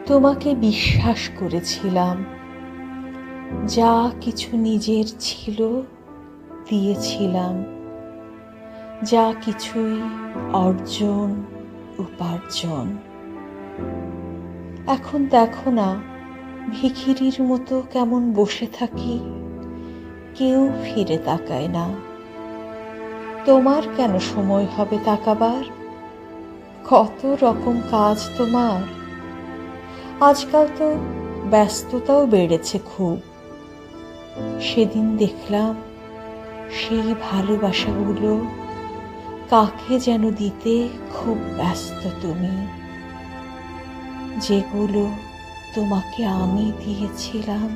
তোমাকে বিশ্বাস করেছিলাম, যা কিছু নিজের ছিল দিয়েছিলাম, যা কিছুই অর্জন উপার্জন। এখন দেখো না, ভিখিরির মতো কেমন বসে থাকি, কেউ ফিরে তাকায় না। তোমার কেন সময় হবে তাকাবার? কত রকম কাজ তোমার। আজকাল তো ব্যস্ততাও বেড়েছে খুব। সেদিন দেখলাম সেই ভালোবাসাগুলো কাকে যেন দিতে খুব ব্যস্ত তুমি, যেগুলো তোমাকে আমি দিয়েছিলাম।